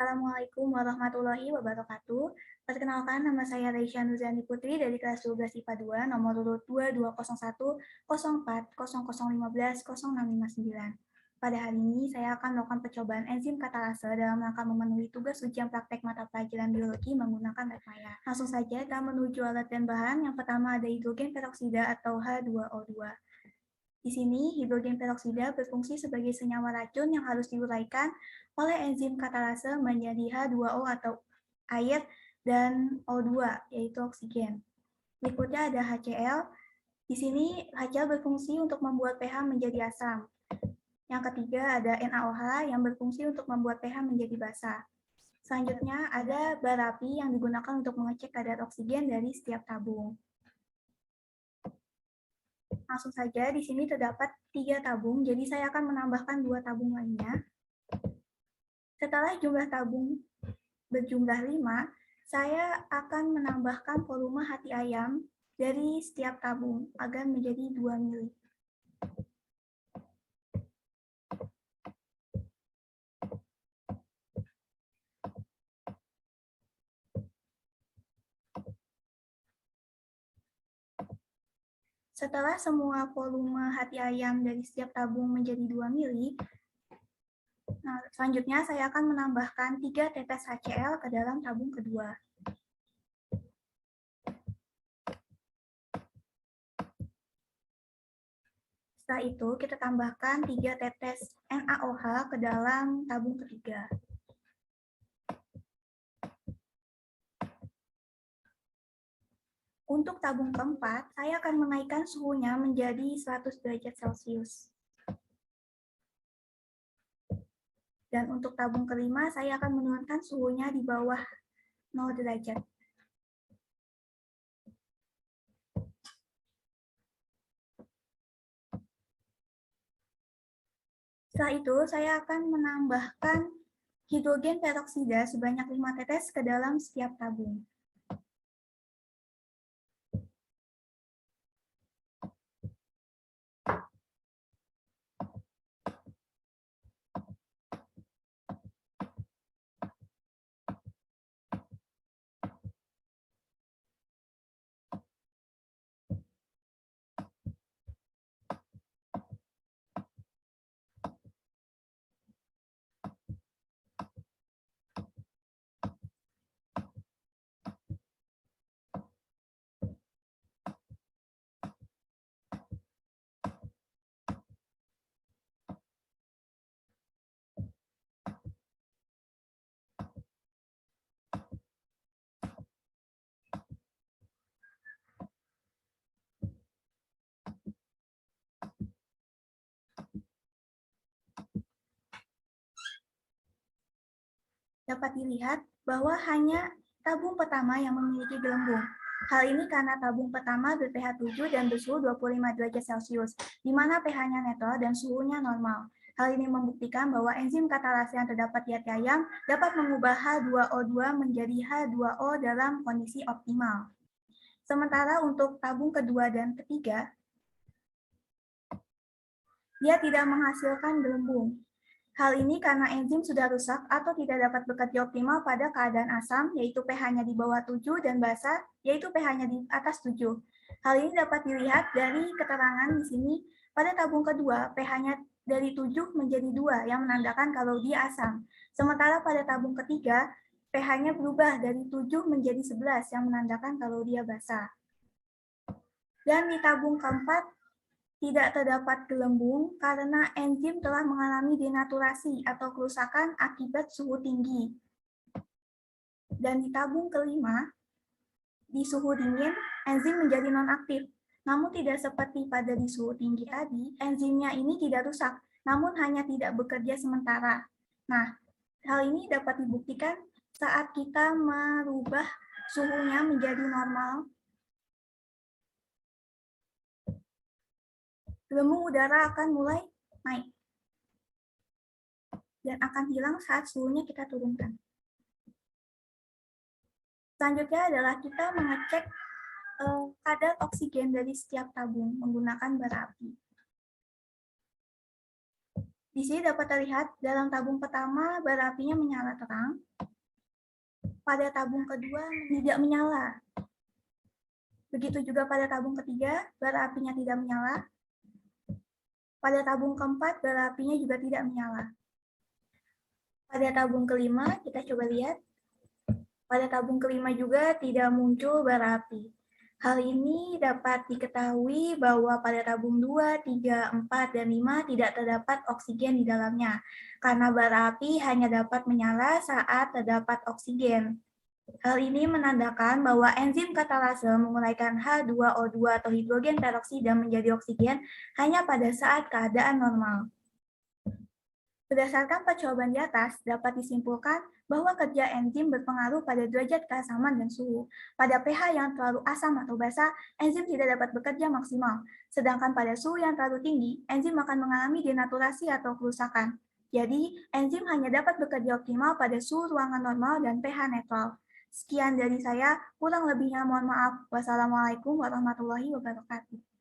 Assalamualaikum warahmatullahi wabarakatuh. Perkenalkan, nama saya Reisha Nuzani Putri dari kelas 12 IPA 2, nomor urut 2201 040015 0659. Pada hari ini, saya akan melakukan percobaan enzim katalase dalam rangka memenuhi tugas ujian praktek mata pelajaran biologi menggunakan lab maya. Langsung saja kita menuju alat dan bahan. Yang pertama ada hidrogen peroksida atau H2O2. Di sini, hidrogen peroksida berfungsi sebagai senyawa racun yang harus diuraikan oleh enzim katalase menjadi H2O atau air dan O2, yaitu oksigen. Berikutnya ada HCl. Di sini, HCl berfungsi untuk membuat pH menjadi asam. Yang ketiga ada NaOH yang berfungsi untuk membuat pH menjadi basa. Selanjutnya ada barapi yang digunakan untuk mengecek kadar oksigen dari setiap tabung. Langsung saja, di sini terdapat 3 tabung, jadi saya akan menambahkan 2 tabung lainnya. Setelah jumlah tabung berjumlah 5, saya akan menambahkan volume hati ayam dari setiap tabung agar menjadi 2 mili. Setelah semua volume hati ayam dari setiap tabung menjadi 2 mili, selanjutnya saya akan menambahkan 3 tetes HCl ke dalam tabung kedua. Setelah itu, kita tambahkan 3 tetes NaOH ke dalam tabung ketiga. Untuk tabung keempat, saya akan menaikkan suhunya menjadi 100 derajat Celcius. Dan untuk tabung kelima, saya akan menurunkan suhunya di bawah 0 derajat. Setelah itu, saya akan menambahkan hidrogen peroksida sebanyak 5 tetes ke dalam setiap tabung. Dapat dilihat bahwa hanya tabung pertama yang memiliki gelembung. Hal ini karena tabung pertama ber-pH 7 dan bersuhu 25 derajat Celcius, di mana pH-nya netral dan suhunya normal. Hal ini membuktikan bahwa enzim katalase yang terdapat di hati ayam dapat mengubah H2O2 menjadi H2O dalam kondisi optimal. Sementara untuk tabung kedua dan ketiga, dia tidak menghasilkan gelembung. Hal ini karena enzim sudah rusak atau tidak dapat bekerja optimal pada keadaan asam, yaitu pH-nya di bawah 7, dan basa, yaitu pH-nya di atas 7. Hal ini dapat dilihat dari keterangan di sini. Pada tabung kedua, pH-nya dari 7 menjadi 2, yang menandakan kalau dia asam. Sementara pada tabung ketiga, pH-nya berubah dari 7 menjadi 11, yang menandakan kalau dia basa. Dan di tabung keempat, tidak terdapat gelembung karena enzim telah mengalami denaturasi atau kerusakan akibat suhu tinggi. Dan di tabung kelima, di suhu dingin, enzim menjadi nonaktif. Namun tidak seperti pada di suhu tinggi tadi, enzimnya ini tidak rusak, namun hanya tidak bekerja sementara. Nah, hal ini dapat dibuktikan saat kita merubah suhunya menjadi normal. Gelembung udara akan mulai naik dan akan hilang saat suhunya kita turunkan. Selanjutnya adalah kita mengecek kadar oksigen dari setiap tabung menggunakan bara api. Di sini dapat terlihat dalam tabung pertama bara apinya menyala terang, pada tabung kedua tidak menyala. Begitu juga pada tabung ketiga, bara apinya tidak menyala. Pada tabung keempat, bara apinya juga tidak menyala. Pada tabung kelima, kita coba lihat. Pada tabung kelima juga tidak muncul bara api. Hal ini dapat diketahui bahwa pada tabung 2, 3, 4, dan 5 tidak terdapat oksigen di dalamnya, karena bara api hanya dapat menyala saat terdapat oksigen. Hal ini menandakan bahwa enzim katalase menguraikan H2O2 atau hidrogen peroksida menjadi oksigen hanya pada saat keadaan normal. Berdasarkan percobaan di atas, dapat disimpulkan bahwa kerja enzim berpengaruh pada derajat keasaman dan suhu. Pada pH yang terlalu asam atau basa, enzim tidak dapat bekerja maksimal. Sedangkan pada suhu yang terlalu tinggi, enzim akan mengalami denaturasi atau kerusakan. Jadi, enzim hanya dapat bekerja optimal pada suhu ruangan normal dan pH netral. Sekian dari saya, kurang lebihnya mohon maaf. Wassalamualaikum warahmatullahi wabarakatuh.